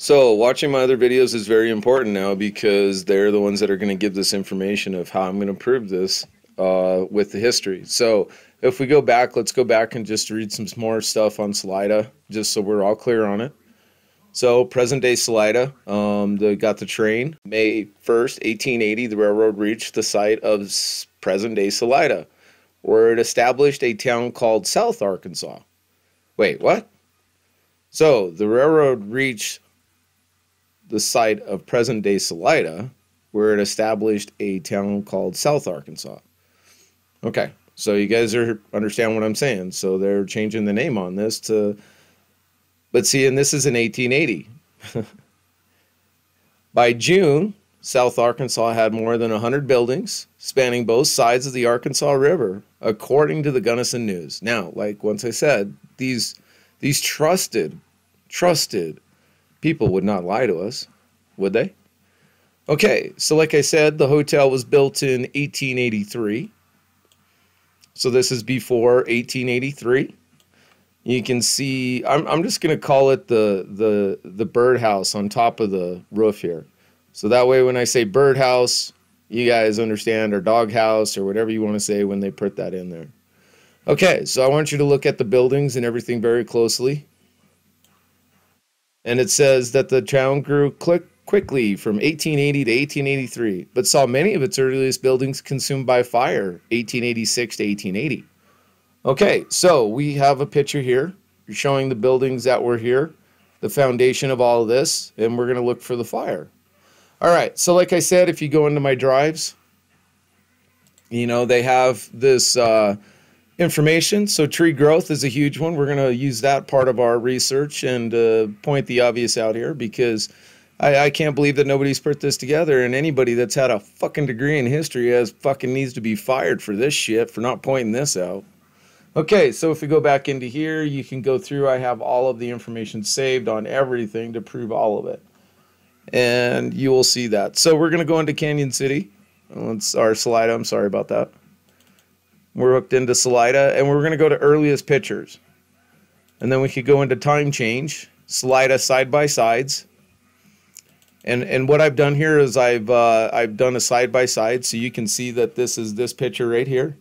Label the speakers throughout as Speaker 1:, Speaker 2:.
Speaker 1: So watching my other videos is very important now because they're the ones that are going to give this information of how I'm going to prove this with the history. So if we go back, let's go back and just read some more stuff on Salida, just so we're all clear on it. So present day Salida, they got the train. May 1st, 1880, the railroad reached the site of present day Salida, where it established a town called South Arkansas. Wait, what? So the railroad reached the site of present-day Salida, where it established a town called South Arkansas. Okay, so you guys understand what I'm saying. So they're changing the name on this to, but see, and this is in 1880. By June, South Arkansas had more than 100 buildings spanning both sides of the Arkansas River, according to the Gunnison News. Now, like once I said, these trusted people would not lie to us, would they? Okay, so like I said, the hotel was built in 1883. So this is before 1883. You can see, I'm just going to call it the birdhouse on top of the roof here. So that way when I say birdhouse, you guys understand, or doghouse, or whatever you want to say when they put that in there. Okay, so I want you to look at the buildings and everything very closely. And it says that the town grew quickly from 1880 to 1883, but saw many of its earliest buildings consumed by fire, 1886 to 1880. Okay, so we have a picture here. You're showing the buildings that were here, the foundation of all of this, and we're going to look for the fire. All right, so like I said, if you go into my drives, you know, they have this information. So tree growth is a huge one. We're going to use that part of our research and point the obvious out here, because I can't believe that nobody's put this together, and anybody that's had a fucking degree in history needs to be fired for this shit, for not pointing this out. Okay, so if we go back into here, you can go through. I have all of the information saved on everything to prove all of it, and you will see that. So we're going to go into Canyon City. Salida, I'm sorry about that. We're hooked into Salida, and we're going to go to earliest pictures. And then we could go into time change, Salida side-by-sides. And what I've done here is I've done a side-by-side, so you can see that this is this picture right here.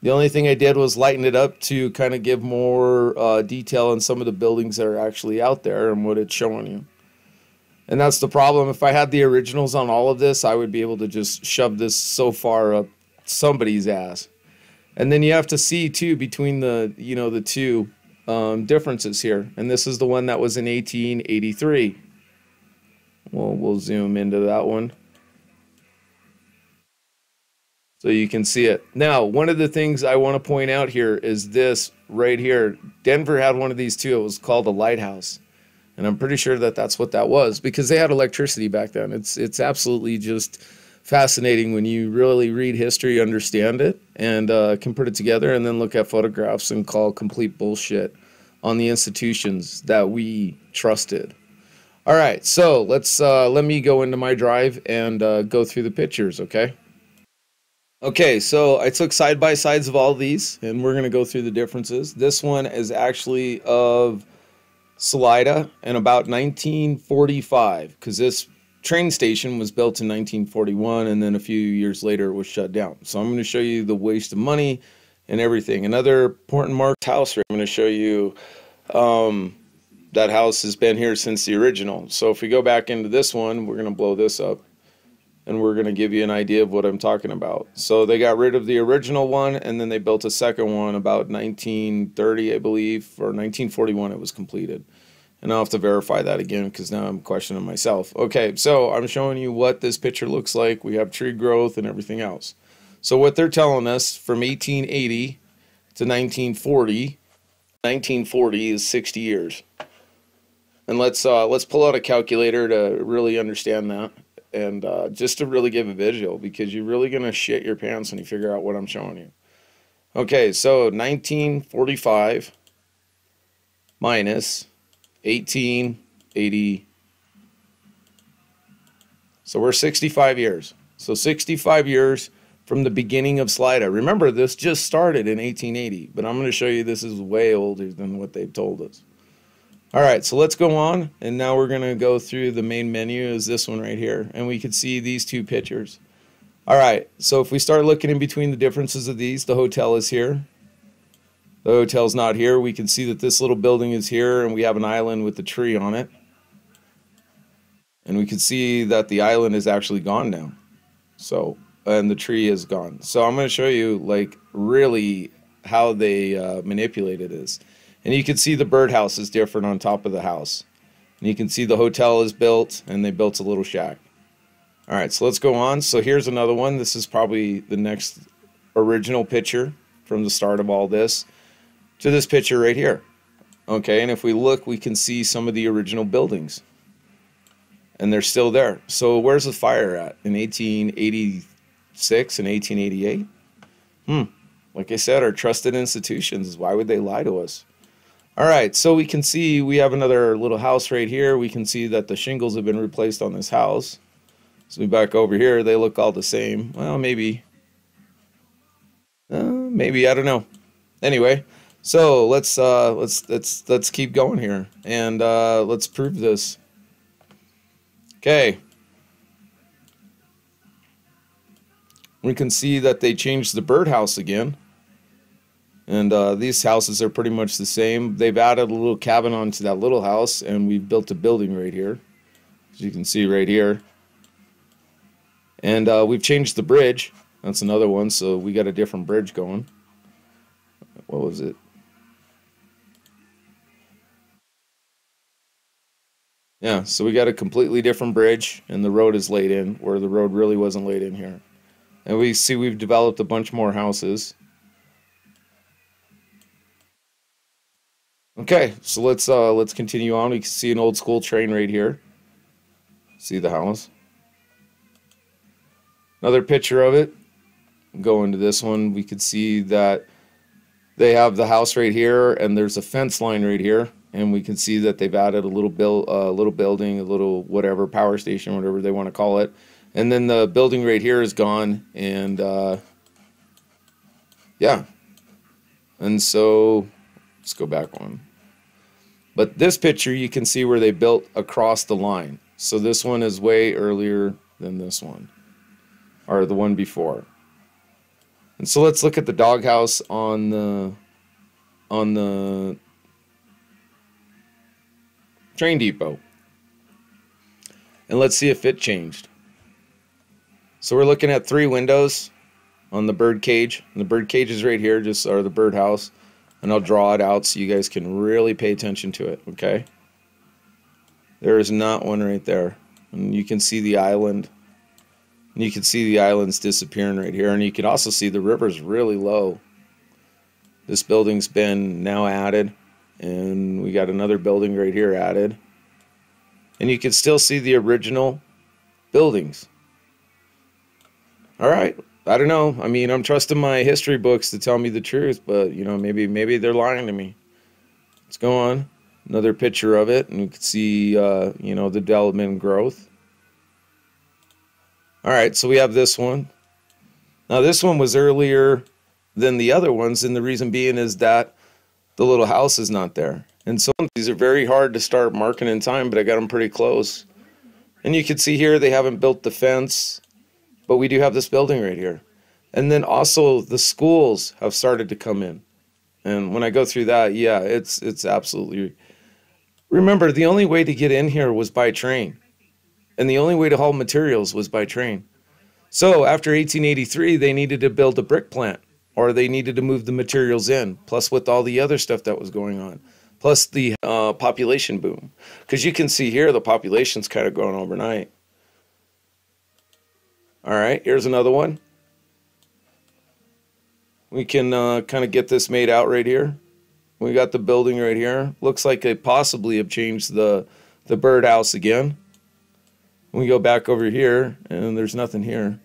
Speaker 1: The only thing I did was lighten it up to kind of give more detail on some of the buildings that are actually out there and what it's showing you. And that's the problem. If I had the originals on all of this, I would be able to just shove this so far up somebody's ass. And then you have to see too between the two differences here. And this is the one that was in 1883. We'll zoom into that one so you can see it. Now, one of the things I want to point out here is this right here. Denver had one of these too. It was called a lighthouse. And I'm pretty sure that that's what that was, because they had electricity back then. It's absolutely just fascinating when you really read history, understand it, and can put it together, and then look at photographs and call complete bullshit on the institutions that we trusted. All right, so let me go into my drive and go through the pictures, okay? Okay, so I took side-by-sides of all these, and we're going to go through the differences. This one is actually of Salida in about 1945, because this train station was built in 1941, and then a few years later it was shut down. So I'm going to show you the waste of money and everything. Another important marked house here, I'm going to show you that house has been here since the original. So if we go back into this one, we're going to blow this up, and we're going to give you an idea of what I'm talking about. So they got rid of the original one, and then they built a second one about 1930, I believe, or 1941 it was completed. And I'll have to verify that again because now I'm questioning myself. Okay, so I'm showing you what this picture looks like. We have tree growth and everything else. So what they're telling us from 1880 to 1940, 1940 is 60 years. And let's pull out a calculator to really understand that, and just to really give a visual, because you're really going to shit your pants when you figure out what I'm showing you. Okay, so 1945 minus 1880. So we're 65 years. So 65 years from the beginning of Salida. Remember, this just started in 1880, but I'm going to show you this is way older than what they've told us. All right, so let's go on, and now we're going to go through the main menu is this one right here, and we can see these two pictures. All right, so if we start looking in between the differences of these, the hotel is here. The hotel's not here. We can see that this little building is here, and we have an island with a tree on it. And we can see that the island is actually gone now. So, and the tree is gone. So I'm going to show you, like, really how they manipulated this. And you can see the birdhouse is different on top of the house. And you can see the hotel is built, and they built a little shack. All right, so let's go on. So here's another one. This is probably the next original picture from the start of all this to this picture right here. Okay, and if we look, we can see some of the original buildings. And they're still there. So where's the fire at? In 1886 and 1888? Like I said, our trusted institutions, why would they lie to us? All right, so we can see we have another little house right here. We can see that the shingles have been replaced on this house. So we back over here, they look all the same. Well, maybe, I don't know. Anyway, so let's keep going here, and let's prove this. Okay. We can see that they changed the birdhouse again. And these houses are pretty much the same. They've added a little cabin onto that little house, and we've built a building right here, as you can see right here. And we've changed the bridge. That's another one, so we got a different bridge going. What was it? Yeah, so we got a completely different bridge, and the road is laid in, where the road really wasn't laid in here. And we see we've developed a bunch more houses. Okay, so let's continue on. We can see an old school train right here. See the house. Another picture of it. Go into this one. We could see that they have the house right here, and there's a fence line right here, and we can see that they've added a little building, a little whatever power station, whatever they want to call it. And then the building right here is gone, and yeah. And so let's go back one. But this picture, you can see where they built across the line. So this one is way earlier than this one, or the one before. And so let's look at the doghouse on the train depot. And let's see if it changed. So we're looking at 3 windows on the bird cage. And the bird cage is right here, just or the birdhouse. And I'll draw it out so you guys can really pay attention to it, okay? There is not one right there. And you can see the island. And you can see the islands disappearing right here. And you can also see the river's really low. This building's been now added. And we got another building right here added. And you can still see the original buildings. All right. I don't know. I mean, I'm trusting my history books to tell me the truth, but, you know, maybe they're lying to me. Let's go on. Another picture of it, and you can see, you know, the development and growth. All right, so we have this one. Now, this one was earlier than the other ones, and the reason being is that the little house is not there. And some of these are very hard to start marking in time, but I got them pretty close. And you can see here they haven't built the fence. But we do have this building right here. And then also the schools have started to come in. And when I go through that, yeah, it's absolutely... Remember, the only way to get in here was by train. And the only way to haul materials was by train. So after 1883, they needed to build a brick plant. Or they needed to move the materials in. Plus with all the other stuff that was going on. Plus the population boom. Because you can see here the population's kind of growing overnight. All right, here's another one. We can kind of get this made out right here. We got the building right here. Looks like they possibly have changed the birdhouse again. We go back over here, and there's nothing here.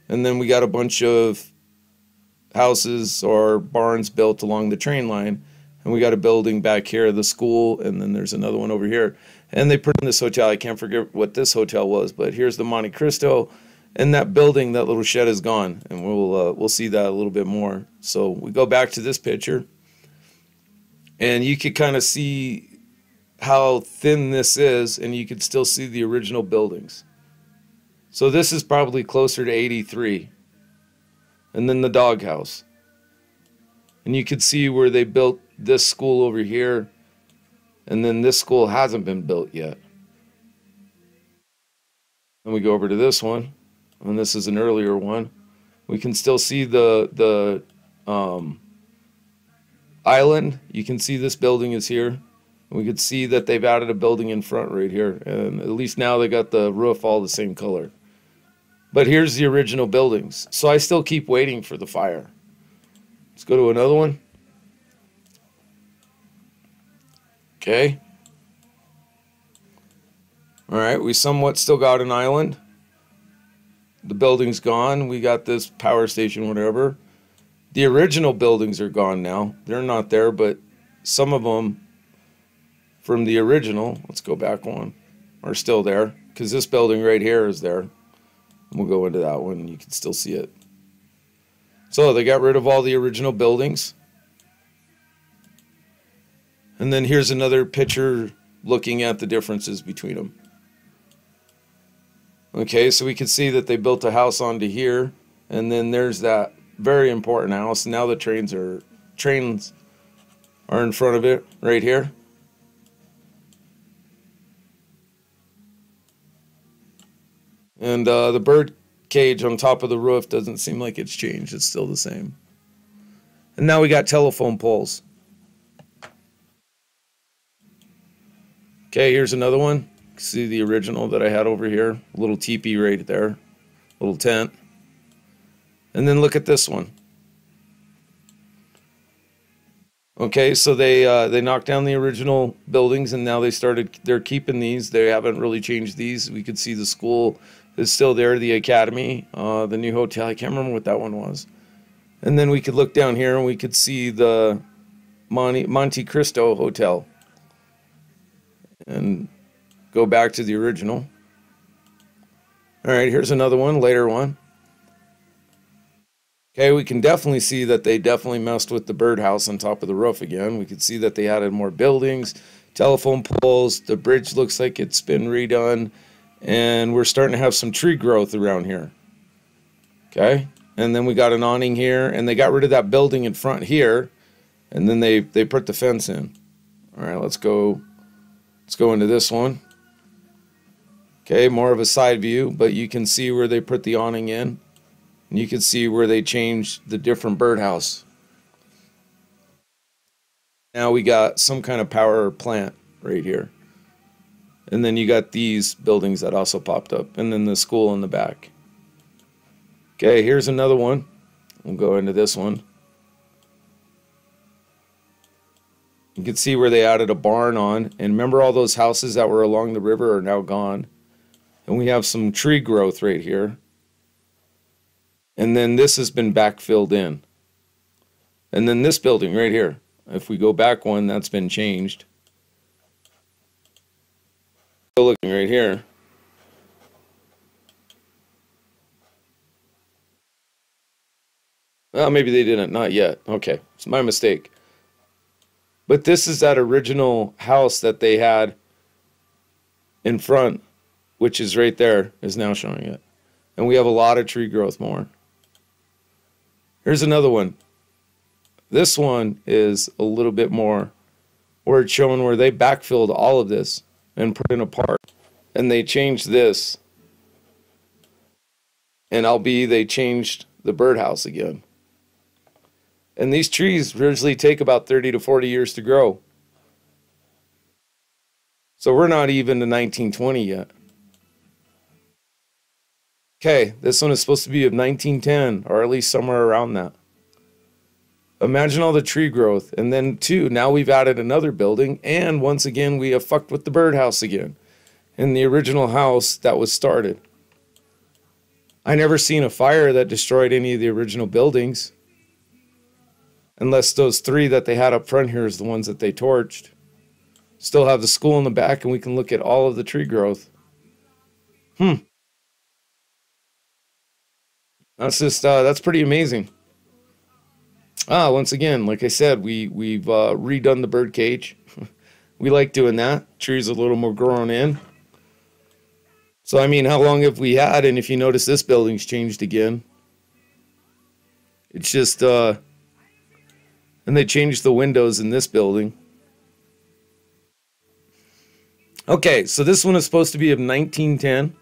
Speaker 1: And then we got a bunch of houses or barns built along the train line. And we got a building back here, the school, and then there's another one over here. And they put in this hotel. I can't forget what this hotel was, but here's the Monte Cristo. And that building, that little shed is gone, and we'll see that a little bit more. So we go back to this picture, and you could kind of see how thin this is, and you could still see the original buildings. So this is probably closer to 83. And then the doghouse. And you could see where they built this school over here, and then this school hasn't been built yet. And we go over to this one, and this is an earlier one. We can still see the island. You can see this building is here. We could see that they've added a building in front right here, and at least now they got the roof all the same color. But here's the original buildings. So I still keep waiting for the fire. Let's go to another one. Okay. All right, we somewhat still got an island. The building's gone. We got this power station, whatever. The original buildings are gone now. They're not there, but some of them from the original, let's go back one, are still there. Because this building right here is there. We'll go into that one, and you can still see it. So they got rid of all the original buildings. And then here's another picture looking at the differences between them. Okay, so we can see that they built a house onto here, and then there's that very important house. Now the trains are in front of it right here. And the bird cage on top of the roof doesn't seem like it's changed. It's still the same. And now we got telephone poles. Okay, here's another one. See the original that I had over here. A little teepee right there. Little tent. And then look at this one. Okay, so they knocked down the original buildings, and now they're keeping these. They haven't really changed these. We could see the school is still there, the academy, the new hotel. I can't remember what that one was. And then we could look down here, and we could see the Monte Cristo hotel. And go back to the original. All right, here's another one, later one. Okay, we can definitely see that they definitely messed with the birdhouse on top of the roof again. We could see that they added more buildings, telephone poles. The bridge looks like it's been redone. And we're starting to have some tree growth around here. Okay, and then we got an awning here, and they got rid of that building in front here, and then they put the fence in. All right, let's go into this one. Okay, more of a side view, but you can see where they put the awning in. And you can see where they changed the different birdhouse. Now we got some kind of power plant right here. And then you got these buildings that also popped up. And then the school in the back. Okay, here's another one. We'll go into this one. You can see where they added a barn on. And remember, all those houses that were along the river are now gone. And we have some tree growth right here. And then this has been backfilled in. And then this building right here. If we go back one, that's been changed. Still looking right here. Well, maybe they didn't. Not yet. Okay, it's my mistake. But this is that original house that they had in front, which is right there, is now showing it. And we have a lot of tree growth more. Here's another one. This one is a little bit more where it's showing where they backfilled all of this and put in a park. And they changed this. And they changed the birdhouse again. And these trees usually take about 30 to 40 years to grow. So we're not even to 1920 yet. Okay, this one is supposed to be of 1910, or at least somewhere around that. Imagine all the tree growth. And then, too, now we've added another building, and once again, we have fucked with the birdhouse again. In the original house that was started. I never seen a fire that destroyed any of the original buildings. Unless those three that they had up front here is the ones that they torched. Still have the school in the back, and we can look at all of the tree growth. That's pretty amazing. Once again, like I said, we've redone the bird cage. We like doing that. Trees a little more grown in. So, I mean, how long have we had? And if you notice, this building's changed again. It's just, and they changed the windows in this building. Okay, so this one is supposed to be of 1910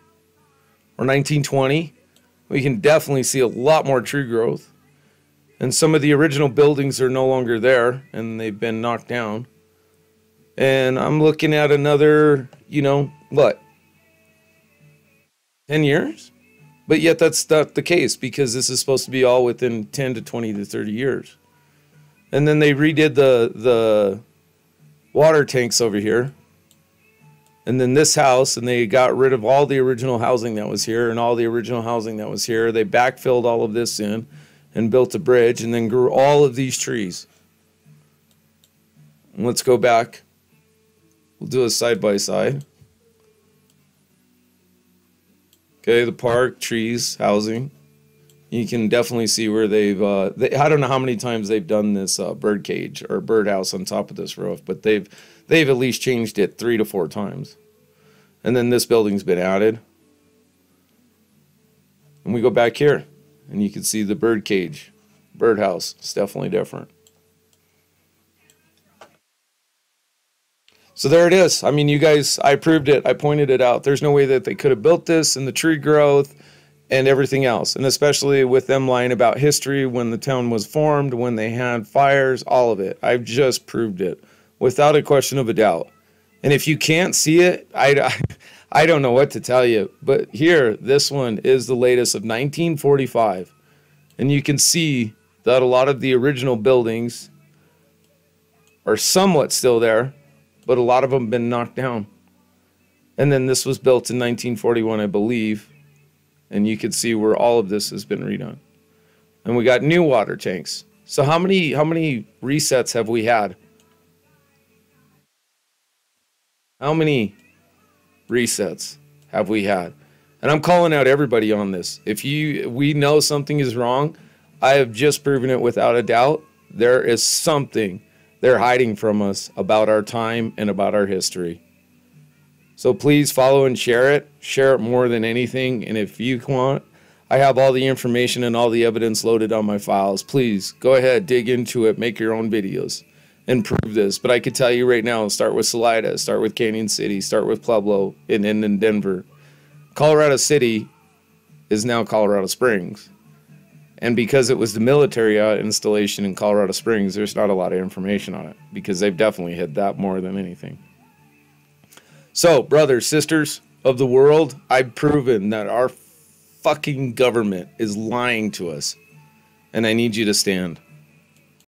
Speaker 1: or 1920. We can definitely see a lot more tree growth. And some of the original buildings are no longer there, and they've been knocked down. And I'm looking at another, you know, what? 10 years? But yet that's not the case, because this is supposed to be all within 10 to 20 to 30 years. And then they redid the water tanks over here. And then this house, and they got rid of all the original housing that was here and all the original housing that was here. They backfilled all of this in and built a bridge and then grew all of these trees. And let's go back. We'll do a side by side. Okay, the park, trees, housing. You can definitely see where they've, I don't know how many times they've done this bird cage or birdhouse on top of this roof, but they've at least changed it 3 to 4 times. And then this building's been added. And we go back here, and you can see the bird cage, birdhouse. It's definitely different. So there it is. I mean, you guys, I proved it. I pointed it out. There's no way that they could have built this, and the tree growth and everything else. And especially with them lying about history, when the town was formed, when they had fires, all of it. I've just proved it without a question of a doubt. And if you can't see it, I don't know what to tell you. But here, this one is the latest of 1945. And you can see that a lot of the original buildings are somewhat still there, but a lot of them have been knocked down. And then this was built in 1941, I believe. And you can see where all of this has been redone. And we got new water tanks. So how many resets have we had? How many resets have we had? And I'm calling out everybody on this. If we know something is wrong, I have just proven it without a doubt. There is something they're hiding from us about our time and about our history. So please follow and share it. Share it more than anything. And if you want, I have all the information and all the evidence loaded on my files. Please go ahead, dig into it, make your own videos and prove this. But I could tell you right now, start with Salida, start with Canyon City, start with Pueblo, and end in Denver. Colorado City is now Colorado Springs. And because it was the military installation in Colorado Springs, there's not a lot of information on it, because they've definitely hid that more than anything. So, brothers, sisters of the world, I've proven that our fucking government is lying to us. And I need you to stand.